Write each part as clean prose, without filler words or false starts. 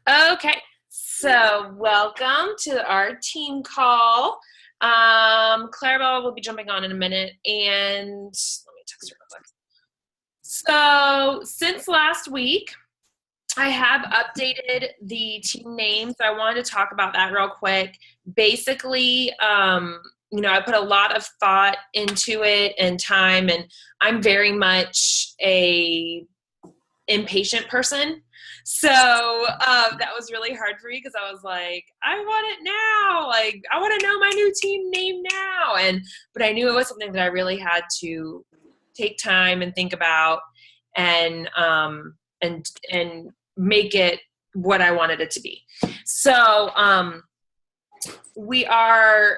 Okay, so welcome to our team call. Clarabelle will be jumping on in a minute, and let me text her real quick. So since last week, I have updated the team name, so I wanted to talk about that real quick. Basically, I put a lot of thought into it and time, and I'm very much a impatient person. So that was really hard for me because I was like, I want it now. Like, I want to know my new team name now. But I knew it was something that I really had to take time and think about and make it what I wanted it to be. So we are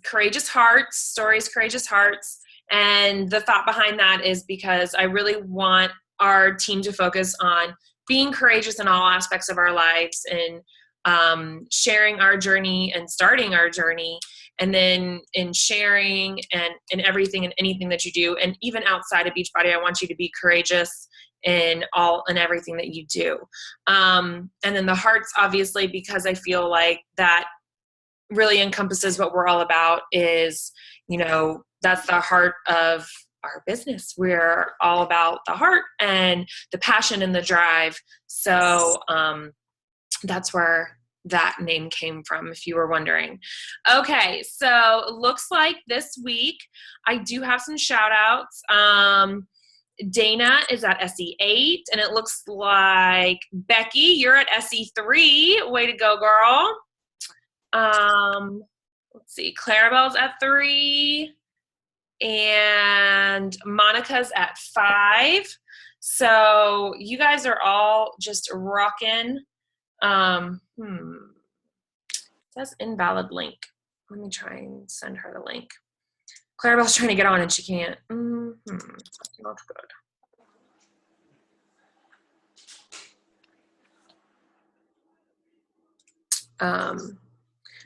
Courageous Hearts, Stories Courageous Hearts. And the thought behind that is because I really want our team to focus on being courageous in all aspects of our lives and sharing our journey and starting our journey, and then in sharing and everything and anything that you do. And even outside of Beachbody, I want you to be courageous in all and everything that you do. And then the hearts, obviously, because I feel like that really encompasses what we're all about is, that's the heart of our business. We're all about the heart and the passion and the drive. So that's where that name came from, if you were wondering. Okay, so it looks like this week I do have some shout outs. Dana is at SE8, and it looks like Becky, you're at SE3. Way to go, girl. Let's see, Clarabelle's at 3. And Monica's at 5. So you guys are all just rocking. It says invalid link. Let me try and send her the link. Clarabelle's trying to get on and she can't. Not good.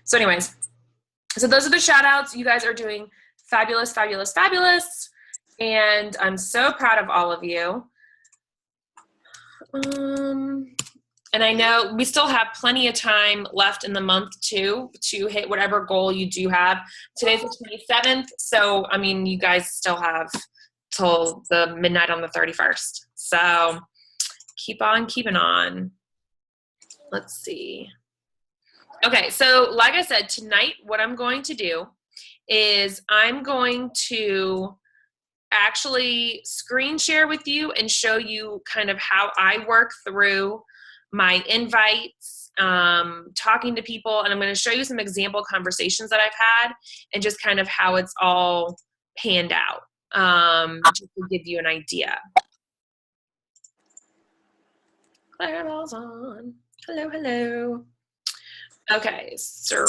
So anyways, so those are the shout outs. You guys are doing fabulous, fabulous, fabulous. And I'm so proud of all of you. And I know we still have plenty of time left in the month too to hit whatever goal you do have. Today's the 27th. So, I mean, you guys still have till the midnight on the 31st. So keep on keeping on. Let's see. Okay, so like I said, tonight what I'm going to do is I'm going to actually screen share with you and show you kind of how I work through my invites, talking to people, and I'm going to show you some example conversations that I've had and just kind of how it's all panned out, just to give you an idea. Clarabelle's on. Hello, hello. Okay, so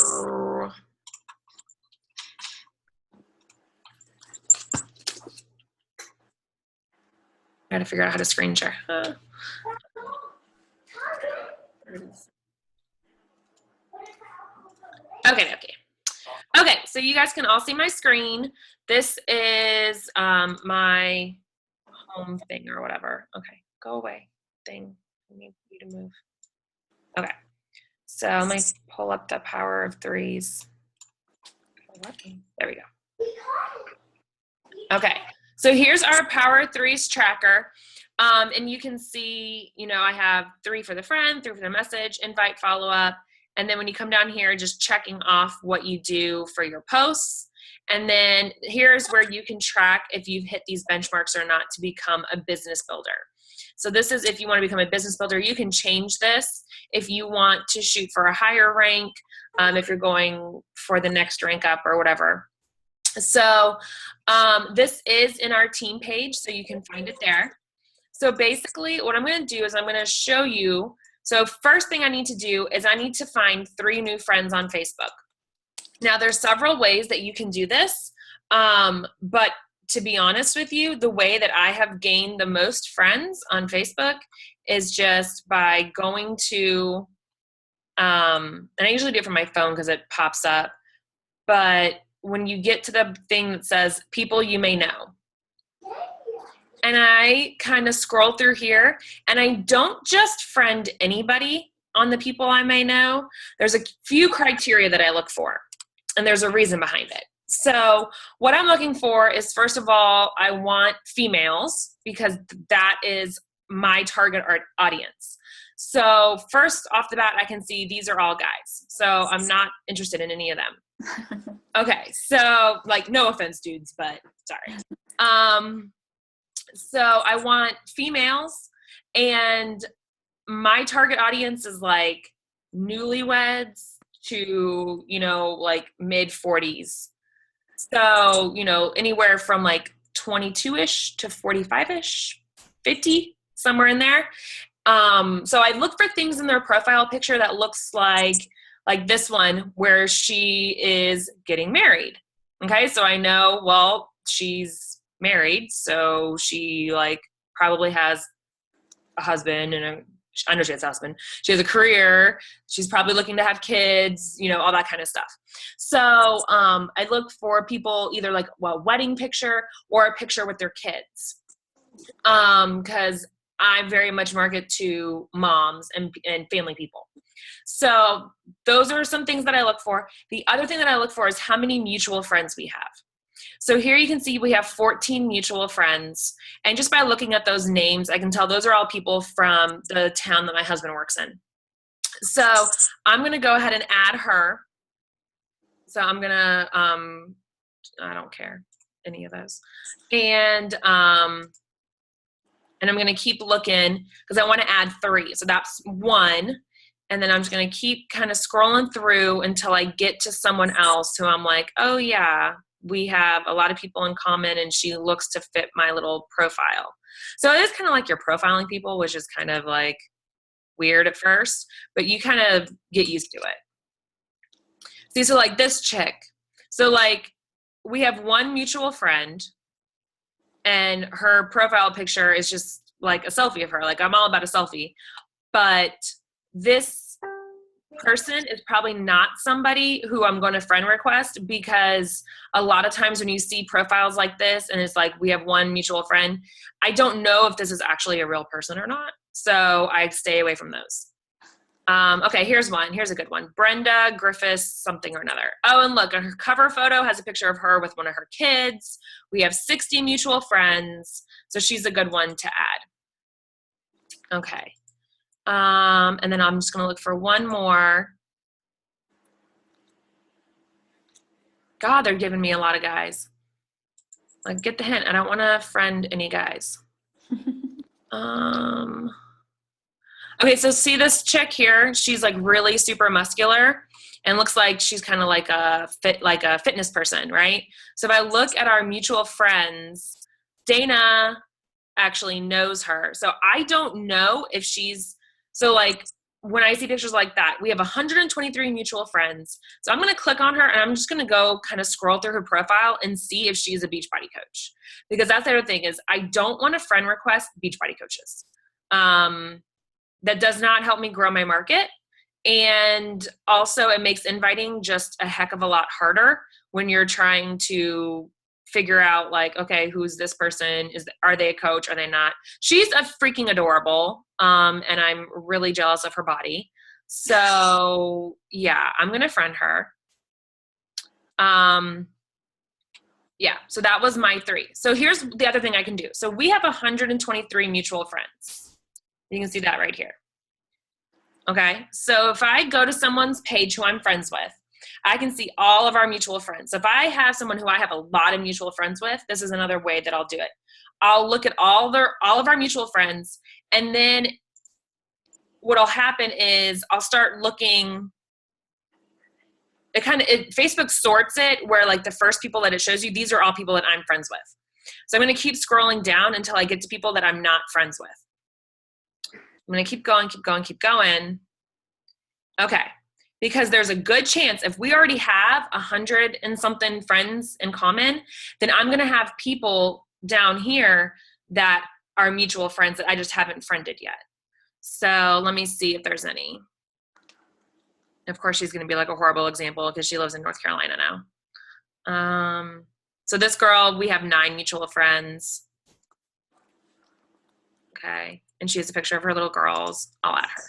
I gotta figure out how to screen share. Okay, so you guys can all see my screen. This is my home thing or whatever. Okay, go away thing. I need you to move. Okay, so let me pull up the Power of Threes. There we go. Okay, so here's our Power of Threes tracker. And you can see, I have 3 for the friend, 3 for the message, invite, follow up. And then when you come down here, just checking off what you do for your posts. And then here's where you can track if you've hit these benchmarks or not to become a business builder. So this is if you want to become a business builder, you can change this if you want to shoot for a higher rank, if you're going for the next rank up or whatever. So this is in our team page, so you can find it there. So basically what I'm going to do is I'm going to show you. So first thing I need to do is I need to find 3 new friends on Facebook. Now there's several ways that you can do this, but to be honest with you, the way that I have gained the most friends on Facebook is just by going to, and I usually do it from my phone because it pops up, but when you get to the thing that says people you may know, and I kind of scroll through here, and I don't just friend anybody. on the people I may know, there's a few criteria that I look for, and there's a reason behind it. So what I'm looking for is, first of all, I want females because that is my target audience. So first off the bat, I can see these are all guys. So I'm not interested in any of them. Okay, so like, no offense, dudes, but sorry. So I want females, and my target audience is like newlyweds to, like mid 40s. So, anywhere from like 22-ish to 45-ish, 50, somewhere in there. So I look for things in their profile picture that looks like this one where she is getting married. Okay, so I know, well, she's married, so she like probably has a husband, and I know she has a husband. She has a career. She's probably looking to have kids, all that kind of stuff. So I look for people either like a wedding picture or a picture with their kids, because I very much market to moms and family people. So those are some things that I look for. The other thing that I look for is how many mutual friends we have. So here you can see we have 14 mutual friends. And just by looking at those names, I can tell those are all people from the town that my husband works in. So I'm going to go ahead and add her. So I'm going to, I don't care, any of those. And I'm going to keep looking because I want to add 3. So that's 1. And then I'm just going to keep kind of scrolling through until I get to someone else who I'm like, oh yeah, we have a lot of people in common and she looks to fit my little profile. So it is kind of like you're profiling people, which is kind of like weird at first, but you kind of get used to it. See, so like this chick. So like we have one mutual friend and her profile picture is just like a selfie of her. Like I'm all about a selfie, but this person is probably not somebody who I'm going to friend request, because a lot of times when you see profiles like this and it's like we have one mutual friend, I don't know if this is actually a real person or not. So I stay away from those. Okay, here's one. Here's a good one. Brenda Griffiths something or another. Oh, and look, her cover photo has a picture of her with one of her kids. We have 60 mutual friends. So she's a good one to add. Okay. And then I'm just going to look for one more. God, they're giving me a lot of guys. Like, get the hint. I don't want to friend any guys. Okay, so see this chick here? She's like really super muscular and looks like she's kind of like a fitness person, right? So if I look at our mutual friends, Dana actually knows her. So I don't know if she's, so like when I see pictures like that, we have 123 mutual friends. So I'm going to click on her and I'm just going to go kind of scroll through her profile and see if she's a Beachbody coach. Because that's the other thing is I don't want to friend request Beachbody coaches. That does not help me grow my market. And also it makes inviting just a heck of a lot harder when you're trying to figure out like, okay, who's this person? Are they a coach? Are they not? She's a freaking adorable. And I'm really jealous of her body. So yeah, I'm going to friend her. Yeah, so that was my 3. So here's the other thing I can do. So we have 123 mutual friends. You can see that right here. Okay, so if I go to someone's page who I'm friends with, I can see all of our mutual friends. So if I have someone who I have a lot of mutual friends with, this is another way that I'll do it. I'll look at all of our mutual friends, and then what'll happen is I'll start looking. Facebook sorts it where like the first people that it shows you, these are all people that I'm friends with. So I'm going to keep scrolling down until I get to people that I'm not friends with. I'm going to keep going. Okay. Because there's a good chance if we already have 100 and something friends in common, then I'm going to have people down here that are mutual friends that I just haven't friended yet. So let me see if there's any. Of course, she's going to be like a horrible example because she lives in North Carolina now. So this girl, we have 9 mutual friends. Okay. And she has a picture of her little girls. I'll add her.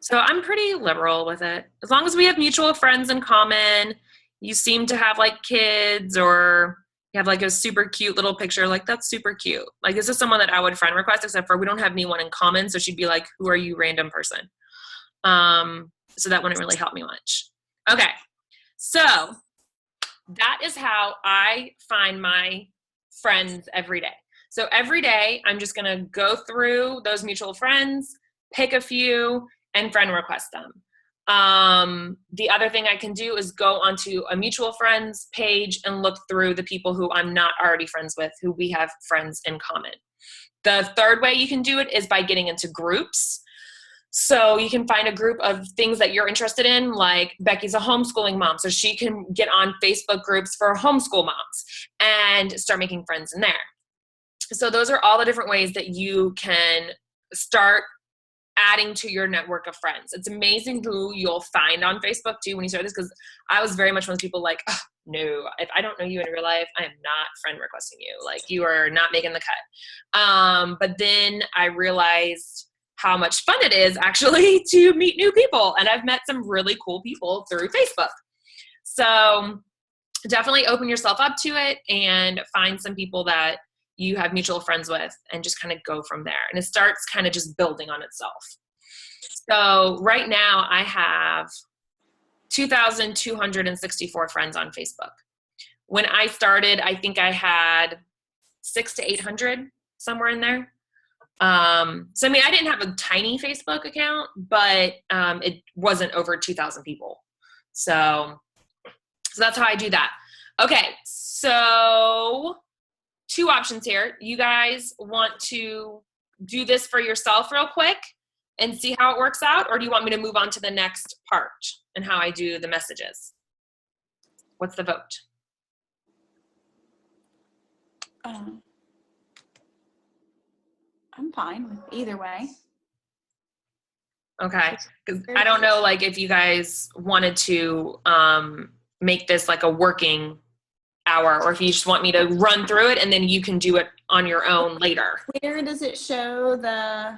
So I'm pretty liberal with it. As long as we have mutual friends in common, you seem to have like kids or you have like a super cute little picture, like that's super cute. Like this is someone that I would friend request, except for we don't have anyone in common. So she'd be like, who are you, random person? So that wouldn't really help me much. Okay. So that is how I find my friends every day. So every day I'm just going to go through those mutual friends, pick a few, and friend request them. The other thing I can do is go onto a mutual friends page and look through the people who I'm not already friends with, who we have friends in common. The third way you can do it is by getting into groups. So you can find a group of things that you're interested in, like Becky's a homeschooling mom, so she can get on Facebook groups for homeschool moms and start making friends in there. So those are all the different ways that you can start adding to your network of friends. It's amazing who you'll find on Facebook too when you start this, because I was very much one of those people like, oh, no, if I don't know you in real life, I am not friend requesting you. Like you are not making the cut. But then I realized how much fun it is actually to meet new people. And I've met some really cool people through Facebook. So definitely open yourself up to it and find some people that you have mutual friends with and just kind of go from there. And it starts kind of just building on itself. So right now I have 2,264 friends on Facebook. When I started, I think I had 600 to 800, somewhere in there. So I mean, I didn't have a tiny Facebook account, but it wasn't over 2,000 people. So that's how I do that. Okay, so 2 options here. You guys want to do this for yourself real quick and see how it works out, or do you want me to move on to the next part and how I do the messages? What's the vote? I'm fine with either way. Okay, because I don't know, like, if you guys wanted to make this like a working hour, or if you just want me to run through it and then you can do it on your own later. Where does it show the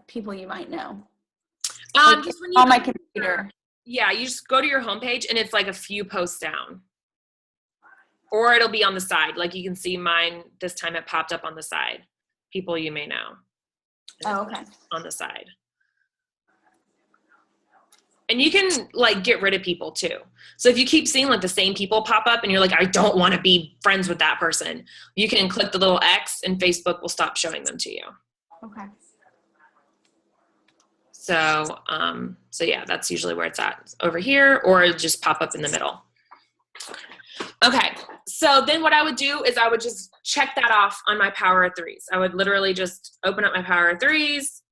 people you might know? Like, Just when you on my computer. Yeah, you just go to your homepage and it's like a few posts down. Or it'll be on the side. Like you can see mine this time, it popped up on the side. People you may know. Oh, okay. On the side. And you can like get rid of people too. So if you keep seeing like the same people pop up and you're like, I don't want to be friends with that person, you can click the little X and Facebook will stop showing them to you. Okay. So, so yeah, that's usually where it's at, over here, or it'll just pop up in the middle. Okay, so then what I would do is I would just check that off on my Power of Threes. I would literally just open up my Power of Threes,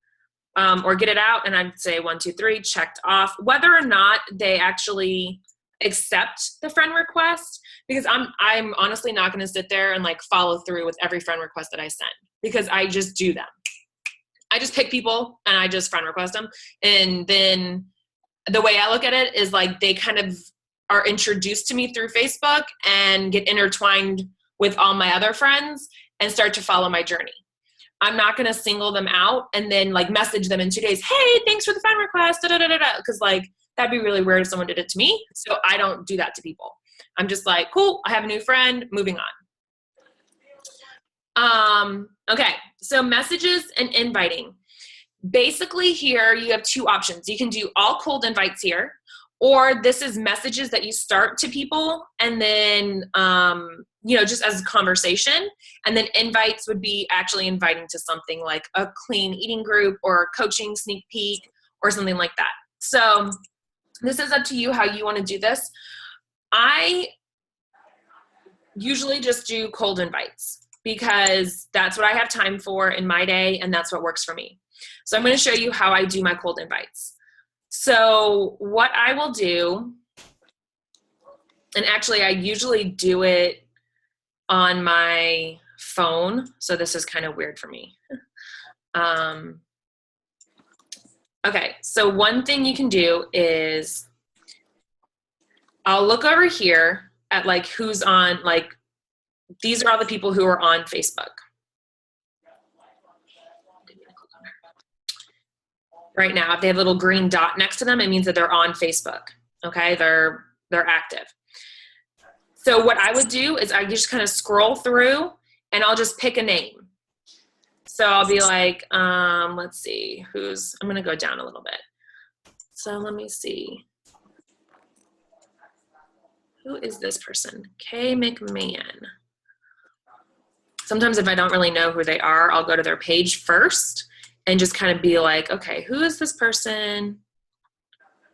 or get it out, and I'd say 1, 2, 3, checked off. Whether or not they actually accept the friend request, because I'm honestly not going to sit there and like follow through with every friend request that I send, because I just do them. I just pick people and I just friend request them. And then the way I look at it is like they kind of are introduced to me through Facebook and get intertwined with all my other friends and start to follow my journey. I'm not going to single them out and then like message them in 2 days. Hey, thanks for the friend request. Because like that'd be really weird if someone did it to me. So I don't do that to people. I'm just like, cool, I have a new friend, moving on. Okay, so messages and inviting. Basically here you have 2 options. You can do all cold invites here, or this is messages that you start to people and then, just as a conversation. And then invites would be actually inviting to something like a clean eating group or a coaching sneak peek or something like that. So this is up to you how you want to do this. I usually just do cold invites because that's what I have time for in my day and that's what works for me. So I'm going to show you how I do my cold invites. So what I will do, and actually I usually do it on my phone, so this is kind of weird for me. Okay, so one thing you can do is I'll look over here at like who's on, like these are all the people who are on Facebook. right now. If they have a little green dot next to them, it means that they're on Facebook. Okay, they're active. So what I would do is I just kind of scroll through and I'll just pick a name. So I'll be like, let's see, I'm going to go down a little bit. So let me see. Who is this person? Kay McMahon. Sometimes if I don't really know who they are, I'll go to their page first and just kind of be like, okay, who is this person?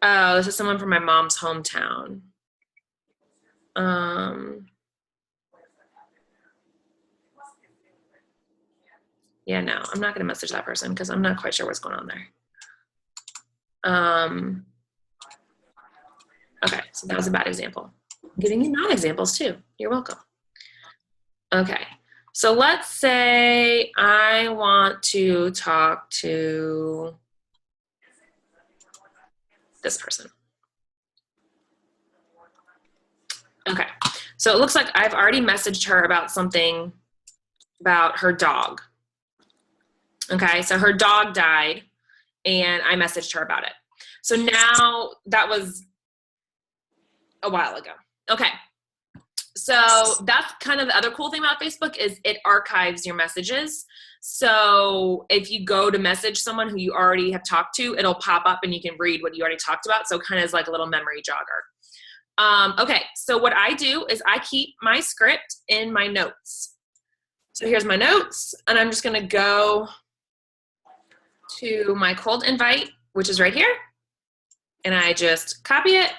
Oh, this is someone from my mom's hometown. Yeah, no, I'm not going to message that person because I'm not quite sure what's going on there. Okay, so that was a bad example. I'm giving you non-examples too. You're welcome. Okay, so let's say I want to talk to this person. Okay, so it looks like I've already messaged her about something about her dog. Okay, so her dog died and I messaged her about it. So now that was a while ago. Okay, so that's kind of the other cool thing about Facebook is it archives your messages. So if you go to message someone who you already have talked to, it'll pop up and you can read what you already talked about. So kind of is like a little memory jogger. Okay, so what I do is I keep my script in my notes. So here's my notes, and I'm just gonna go to my cold invite, which is right here, and I just copy it,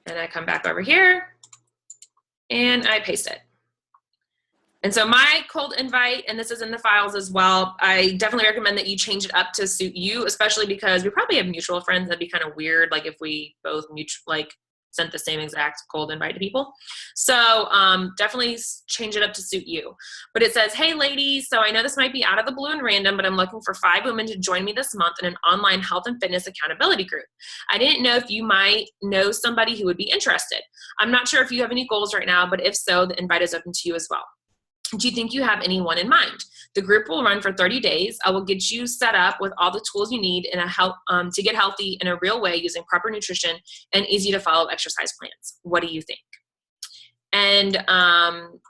and I come back over here, and I paste it. And so my cold invite, and this is in the files as well, I definitely recommend that you change it up to suit you, especially because we probably have mutual friends. That'd be kind of weird, like if we both sent the same exact cold invite to people. So definitely change it up to suit you. But it says, hey ladies, so I know this might be out of the blue and random, but I'm looking for 5 women to join me this month in an online health and fitness accountability group. I didn't know if you might know somebody who would be interested. I'm not sure if you have any goals right now, but if so, the invite is open to you as well. Do you think you have anyone in mind? The group will run for 30 days. I will get you set up with all the tools you need to get healthy in a real way using proper nutrition and easy to follow exercise plans. What do you think? And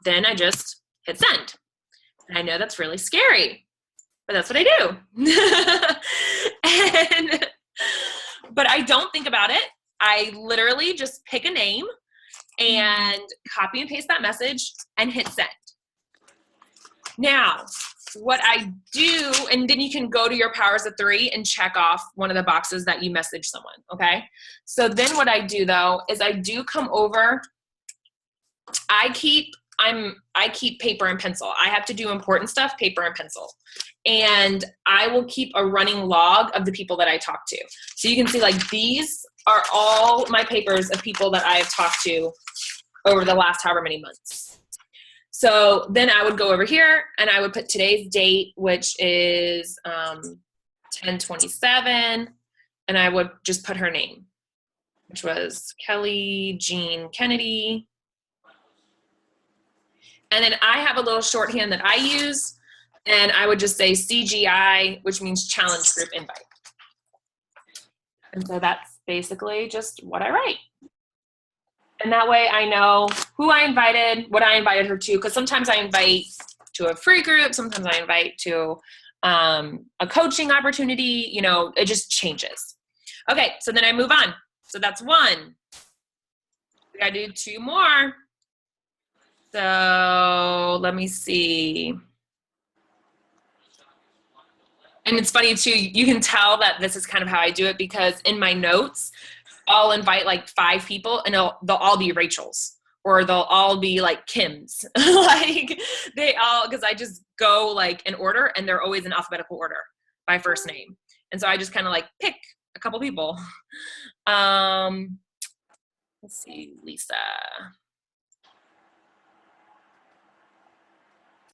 then I just hit send. And I know that's really scary, but that's what I do. But I don't think about it. I literally just pick a name and copy and paste that message and hit send. Now, what I do, and then you can go to your powers of 3 and check off one of the boxes that you message someone, okay? So then what I do though, is I do come over, I keep paper and pencil. I have to do important stuff, paper and pencil. And I will keep a running log of the people that I talk to. So you can see like these are all my papers of people that I have talked to over the last however many months. So then I would go over here and I would put today's date, which is 10/27, and I would just put her name, which was Kelly Jean Kennedy. And then I have a little shorthand that I use, and I would just say CGI, which means Challenge Group Invite. And so that's basically just what I write. And that way I know who I invited, what I invited her to, because sometimes I invite to a free group, sometimes I invite to a coaching opportunity, you know, it just changes. Okay, so then I move on. So that's 1. We gotta do 2 more. So let me see. And it's funny too, you can tell that this is kind of how I do it because in my notes, I'll invite like 5 people and they'll all be Rachel's or they'll all be like Kim's. Like because I just go like in order and they're always in alphabetical order by first name. And so I just kind of like pick a couple people. Let's see, Lisa.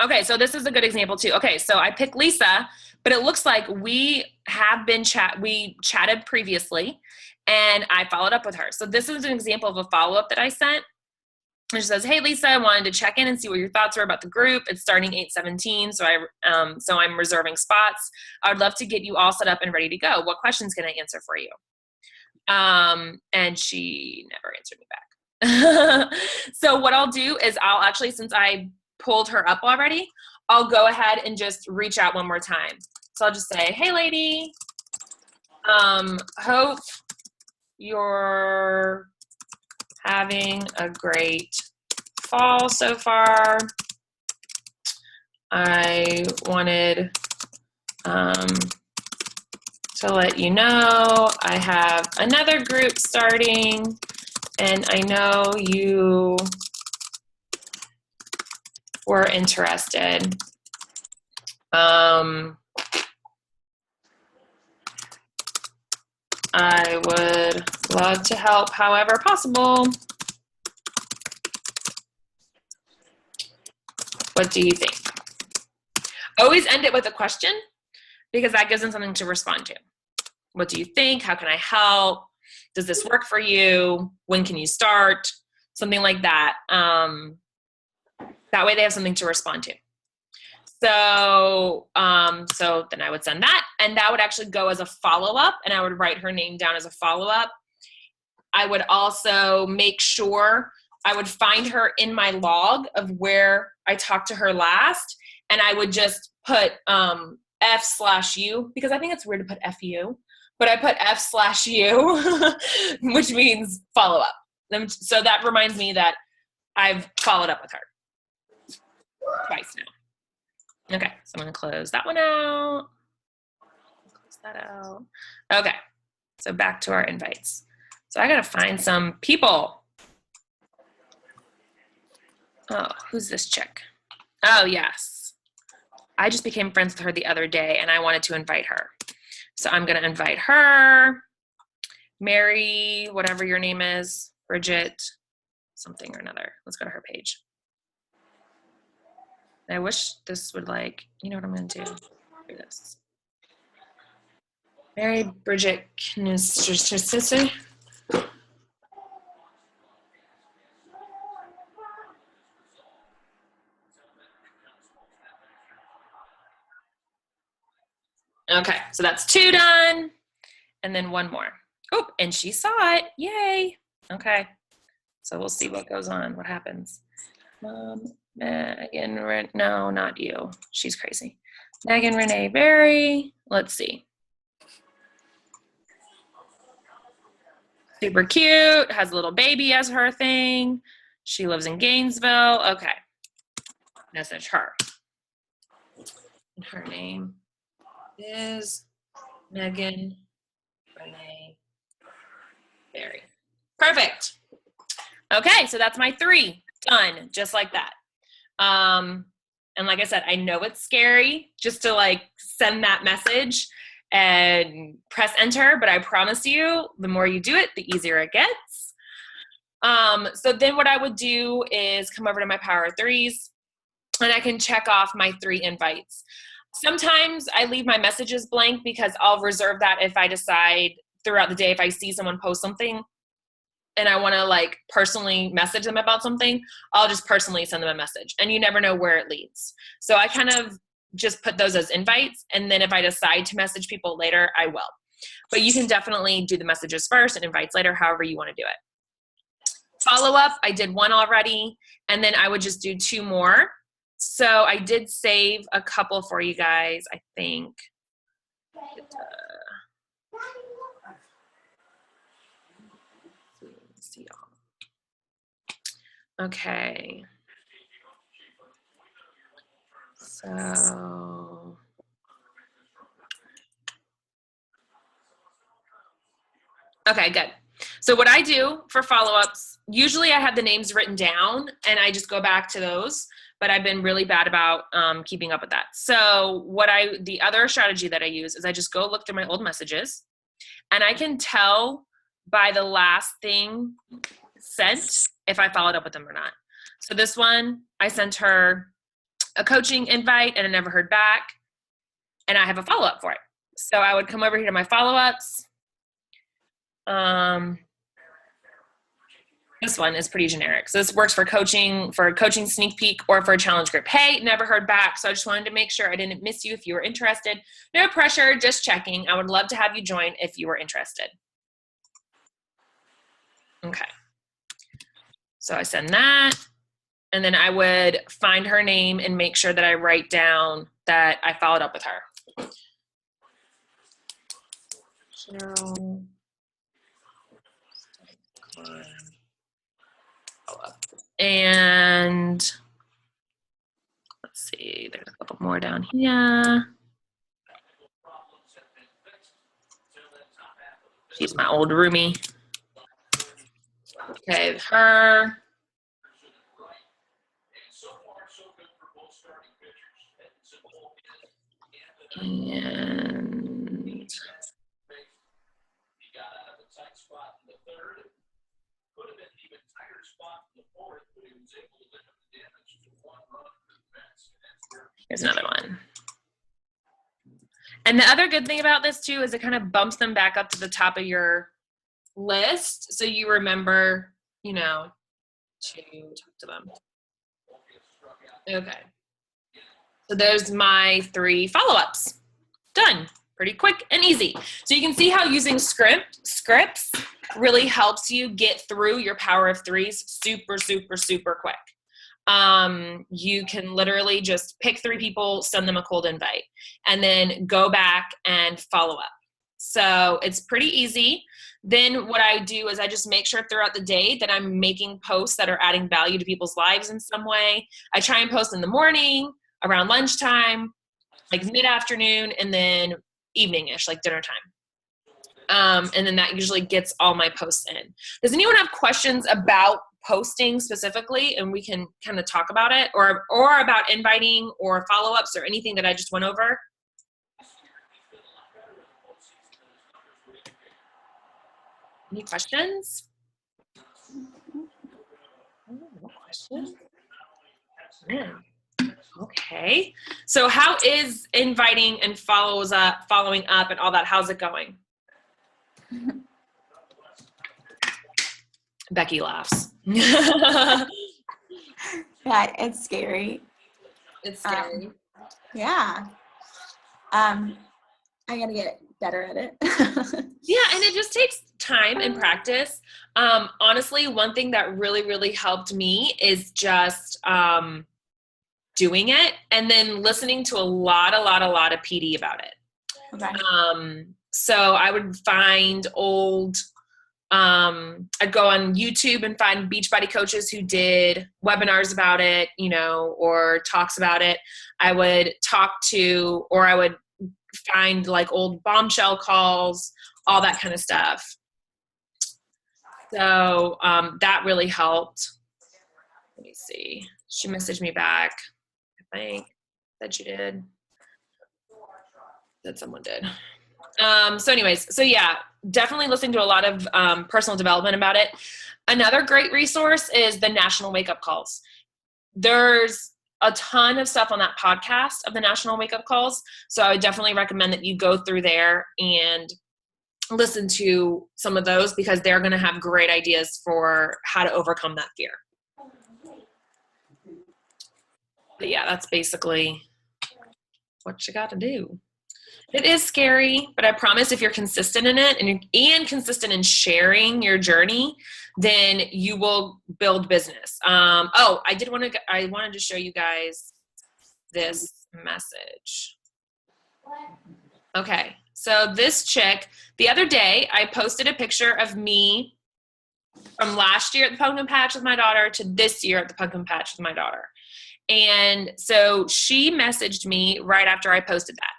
Okay, so this is a good example too. Okay, so I picked Lisa, but it looks like we chatted previously and I followed up with her. So this is an example of a follow-up that I sent. And she says, "Hey Lisa, I wanted to check in and see what your thoughts were about the group. It's starting 8/17, so I'm reserving spots. I would love to get you all set up and ready to go. What questions can I answer for you?" And she never answered me back. So what I'll do is I'll actually, since I pulled her up already, I'll go ahead and just reach out one more time. So I'll just say, "Hey lady, hope you're having a great fall so far. I wanted to let you know I have another group starting, and I know you were interested. I would love to help however possible. What do you think?" Always end it with a question, because that gives them something to respond to. What do you think? How can I help? Does this work for you? When can you start? Something like that. That way they have something to respond to. So then I would send that, and that would actually go as a follow-up, and I would write her name down as a follow-up. I would also make sure I would find her in my log of where I talked to her last, and I would just put F/U, because I think it's weird to put FU, but I put F/U, which means follow up. So that reminds me that I've followed up with her twice now. Okay, so I'm going to close that one out. Close that out. Okay, so back to our invites. So I got to find some people. Oh, who's this chick? Oh, yes. I just became friends with her the other day, and I wanted to invite her. So I'm going to invite her. Mary, whatever your name is, Bridget, something or another. Let's go to her page. I wish this would, like, you know what I'm going to do? Do this. Mary Bridget Knusser. Okay, so that's 2 done. And then 1 more. Oh, and she saw it. Yay. Okay. So we'll see what goes on, what happens. Megan, no, not you. She's crazy. Megan Renee Berry. Let's see. Super cute. Has a little baby as her thing. She lives in Gainesville. Okay. Message her. And her name is Megan Renee Berry. Perfect. Okay, so that's my 3. Done, just like that. And like I said, I know it's scary just to like send that message and press enter, but I promise you, the more you do it, the easier it gets. So then what I would do is come over to my Power of Threes, and I can check off my 3 invites. Sometimes I leave my messages blank because I'll reserve that if I decide throughout the day, if I see someone post something and I want to like personally message them about something, I'll just personally send them a message, and you never know where it leads. So I kind of just put those as invites, and then if I decide to message people later, I will. But you can definitely do the messages first and invites later, however you want to do it. Follow up, I did 1 already, and then I would just do 2 more. So I did save a couple for you guys, I think. See y'all. Okay. So okay, good. So what I do for follow-ups, usually I have the names written down and I just go back to those, but I've been really bad about keeping up with that. So the other strategy that I use is I just go look through my old messages, and I can tell by the last thing sent if I followed up with them or not. So this one, I sent her a coaching invite and I never heard back, and I have a follow-up for it. So I would come over here to my follow-ups. This one is pretty generic. So this works for a coaching sneak peek or for a challenge group. Hey, never heard back. So I just wanted to make sure I didn't miss you if you were interested. No pressure, just checking. I would love to have you join if you were interested. Okay. So I send that. And then I would find her name and make sure that I write down that I followed up with her. Cheryl. And let's see, there's a couple more down here. She's my old roomie. Okay, her. And here's another one. And the other good thing about this too is it kind of bumps them back up to the top of your list, so you remember, you know, to talk to them. Okay. So there's my 3 follow-ups. Done. Pretty quick and easy. So you can see how using scripts really helps you get through your power of 3s super, super, super quick. You can literally just pick 3 people, send them a cold invite, and then go back and follow up. So it's pretty easy. Then what I do is I just make sure throughout the day that I'm making posts that are adding value to people's lives in some way. I try and post in the morning, around lunchtime, like mid-afternoon, and then evening-ish, like dinner time. And then that usually gets all my posts in. Does anyone have questions about posting specifically? And we can kind of talk about it, or about inviting or follow-ups or anything that I just went over. Any questions? No questions? Yeah. Okay. So how is inviting and following up and all that? How's it going? Becky laughs. Yeah, it's scary. It's scary. Yeah. I gotta get better at it. Yeah, and it just takes time and practice. Honestly, one thing that really, really helped me is just doing it and then listening to a lot of PD about it. Okay. So I would find I'd go on YouTube and find Beachbody coaches who did webinars about it, you know, or talks about it. I would I would find like old bombshell calls, all that kind of stuff. So that really helped. Let me see. She messaged me back. I think that she did. That someone did. So anyways, so yeah, definitely listening to a lot of personal development about it. Another great resource is the National Wake Up Calls. There's a ton of stuff on that podcast of the National Wake Up Calls. So I would definitely recommend that you go through there and listen to some of those, because they're going to have great ideas for how to overcome that fear. But yeah, that's basically what you got to do. It is scary, but I promise if you're consistent in it and consistent in sharing your journey, then you will build business. I wanted to show you guys this message. Okay. So this chick, the other day, I posted a picture of me from last year at the pumpkin patch with my daughter to this year at the pumpkin patch with my daughter. And so she messaged me right after I posted that.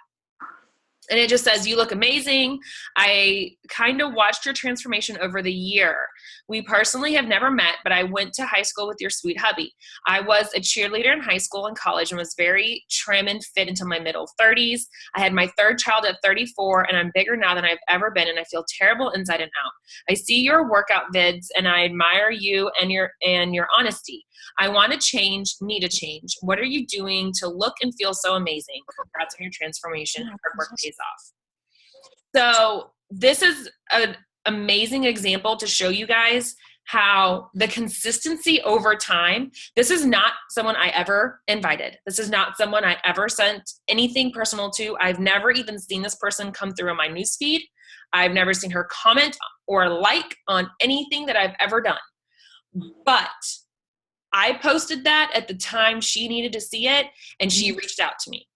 And it just says, "You look amazing. I kind of watched your transformation over the year. We personally have never met, but I went to high school with your sweet hubby. I was a cheerleader in high school and college and was very trim and fit until my middle 30s. I had my 3rd child at 34, and I'm bigger now than I've ever been, and I feel terrible inside and out. I see your workout vids, and I admire you and your honesty. I want to change, need a change. What are you doing to look and feel so amazing? Congrats on your transformation. Hard work pays off." So this is an amazing example to show you guys how the consistency over time, this is not someone I ever invited. This is not someone I ever sent anything personal to. I've never even seen this person come through on my newsfeed. I've never seen her comment or like on anything that I've ever done. But I posted that at the time she needed to see it, and she reached out to me.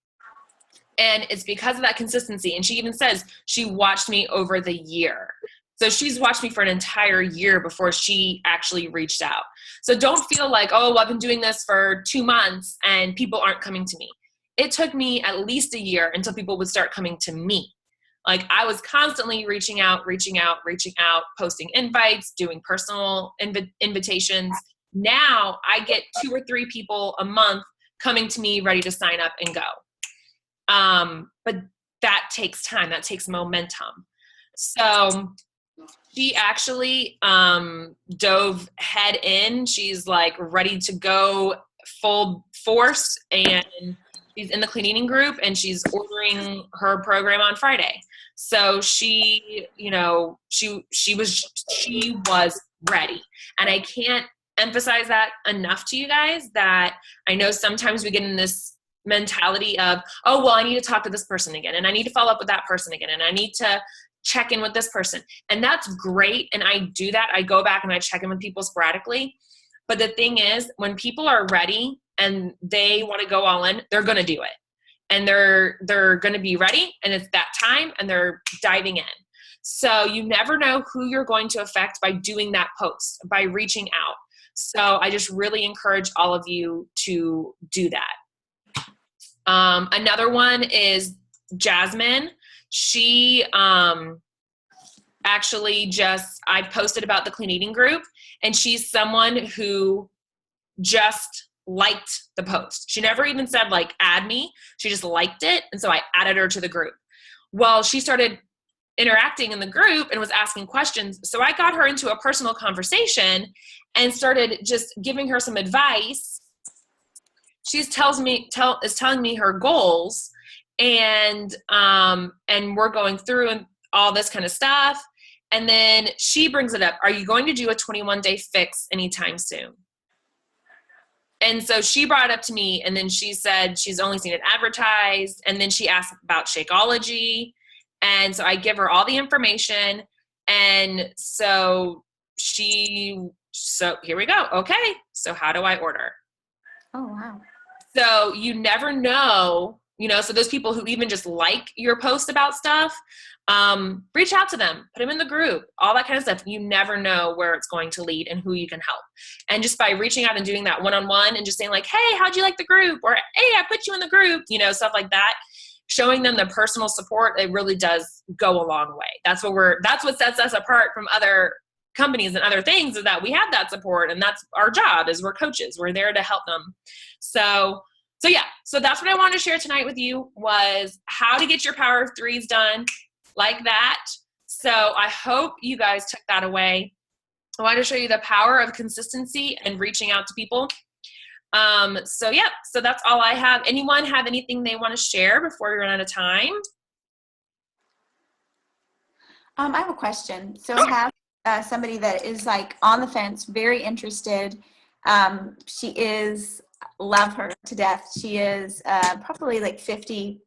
And it's because of that consistency. And she even says she watched me over the year. So she's watched me for an entire year before she actually reached out. So don't feel like, oh, I've been doing this for 2 months and people aren't coming to me. It took me at least a year until people would start coming to me. Like I was constantly reaching out, posting invites, doing personal invitations. Now I get 2 or 3 people a month coming to me ready to sign up and go. But that takes time. That takes momentum. So she actually dove head in. She's like ready to go full force, and she's in the clean eating group, and she's ordering her program on Friday. So she, you know, she was ready. And I can't emphasize that enough to you guys, that I know sometimes we get in this mentality of, oh, well, I need to talk to this person again, and I need to follow up with that person again, and I need to check in with this person. And that's great. And I do that. I go back and I check in with people sporadically. But the thing is, when people are ready and they want to go all in, they're going to do it. And they're going to be ready, and it's that time, and they're diving in. So you never know who you're going to affect by doing that post, by reaching out. So I just really encourage all of you to do that. Another one is Jasmine. She actually I posted about the clean eating group, and she's someone who just liked the post. She never even said like add me. She just liked it. And so I added her to the group. Well, she started interacting in the group and was asking questions. So I got her into a personal conversation and started just giving her some advice. She's telling me her goals, and we're going through and all this kind of stuff. And then she brings it up. Are you going to do a 21-day fix anytime soon? And so she brought it up to me, and then she said she's only seen it advertised. And then she asked about Shakeology. And so I give her all the information. And so here we go. Okay. So how do I order? Oh, wow. So you never know, so those people who even just like your post about stuff, reach out to them, put them in the group, all that kind of stuff. You never know where it's going to lead and who you can help. And just by reaching out and doing that one-on-one and just saying like, hey, how'd you like the group? Or, hey, I put you in the group, stuff like that. Showing them the personal support, it really does go a long way. That's what sets us apart from other companies and other things, is that we have that support, and that's our job, is we're coaches. We're there to help them. So that's what I wanted to share tonight with you, was how to get your power of threes done like that. So I hope you guys took that away. I wanted to show you the power of consistency and reaching out to people. So that's all I have. Anyone have anything they want to share before we run out of time? I have a question. So I have somebody that is like on the fence, very interested. She is, love her to death. She is probably like 50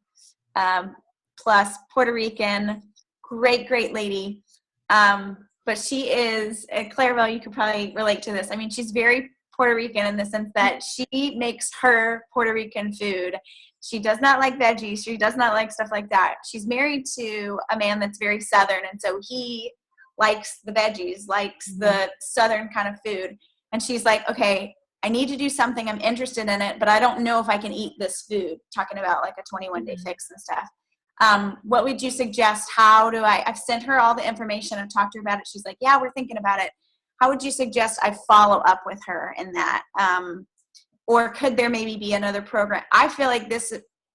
plus, Puerto Rican, great lady. But she is, Clarabelle, you could probably relate to this. I mean, she's very Puerto Rican in the sense that she makes her Puerto Rican food. She does not like veggies. She does not like stuff like that. She's married to a man that's very Southern, and so he likes the veggies, likes the Southern kind of food. And she's like, okay, I need to do something. I'm interested in it, but I don't know if I can eat this food, talking about like a 21-day fix and stuff. What would you suggest? I've sent her all the information. I've talked to her about it. She's like, yeah, we're thinking about it. How would you suggest I follow up with her in that? Or could there maybe be another program? I feel like this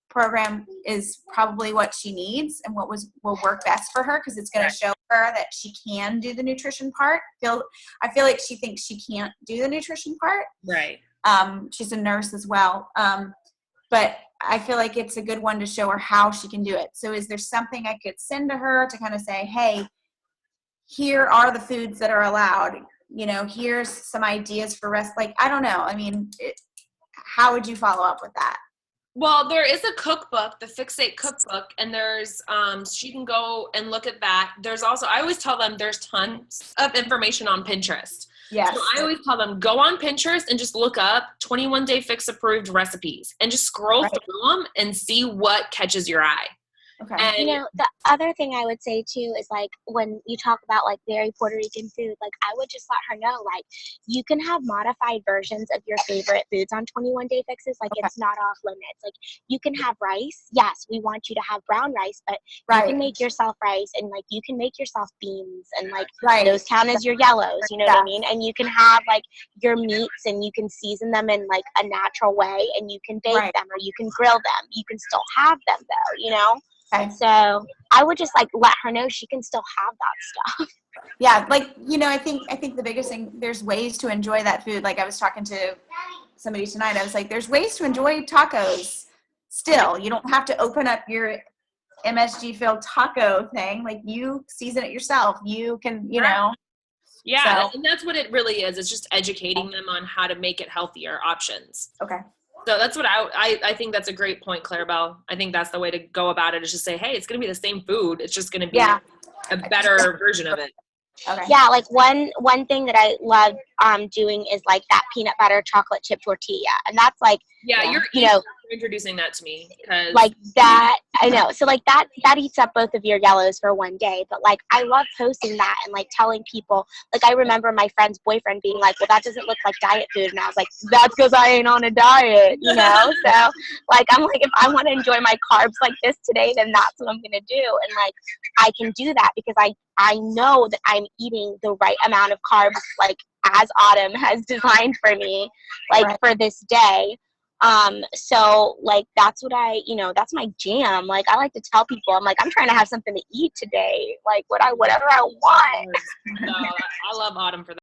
program is probably what she needs and what will work best for her, because it's going to show her that she can do the nutrition part. I feel like she thinks she can't do the nutrition part. Right. She's a nurse as well. But I feel like it's a good one to show her how she can do it. So is there something I could send to her to kind of say, hey, here are the foods that are allowed. here's some ideas for rest. Like, I don't know. I mean, how would you follow up with that? Well, there is a cookbook, the Fixate cookbook, and there's she can go and look at that. There's also, I always tell them there's tons of information on Pinterest. Yes. So I always tell them go on Pinterest and just look up 21 Day Fix approved recipes and just scroll through them and see what catches your eye. Okay. And the other thing I would say too is like when you talk about like very Puerto Rican food, like I would just let her know like you can have modified versions of your favorite foods on 21 Day Fixes. Like it's not off limits. Like you can have rice. Yes, we want you to have brown rice, but you can make yourself rice and like you can make yourself beans and like those count as your yellows. You know what I mean? And you can have like your meats and you can season them in like a natural way and you can bake them or you can grill them. You can still have them though, Okay. So I would just like let her know she can still have that stuff. Yeah, like I think the biggest thing, there's ways to enjoy that food. Like I was talking to somebody tonight, I was like, there's ways to enjoy tacos still. You don't have to open up your MSG filled taco thing. Like you season it yourself. You can, Yeah, So. and that's what it really is. It's just educating them on how to make it healthier options. Okay. So that's what I think that's a great point, Clarabelle. I think that's the way to go about it is just say, hey, it's going to be the same food. It's just going to be a better version of it. Okay. Yeah, like one thing that I love doing is like that peanut butter chocolate chip tortilla. And that's like you're introducing that to me because like that I know. So like that eats up both of your yellows for one day. But like I love posting that and like telling people, like I remember my friend's boyfriend being like, well, that doesn't look like diet food. And I was like, that's because I ain't on a diet, So like I'm like, if I want to enjoy my carbs like this today, then that's what I'm gonna do. And like I can do that because I know that I'm eating the right amount of carbs, like as Autumn has designed for me, like for this day. So like that's what that's my jam. Like I like to tell people, I'm like, I'm trying to have something to eat today, like whatever I want. So I love Autumn for that.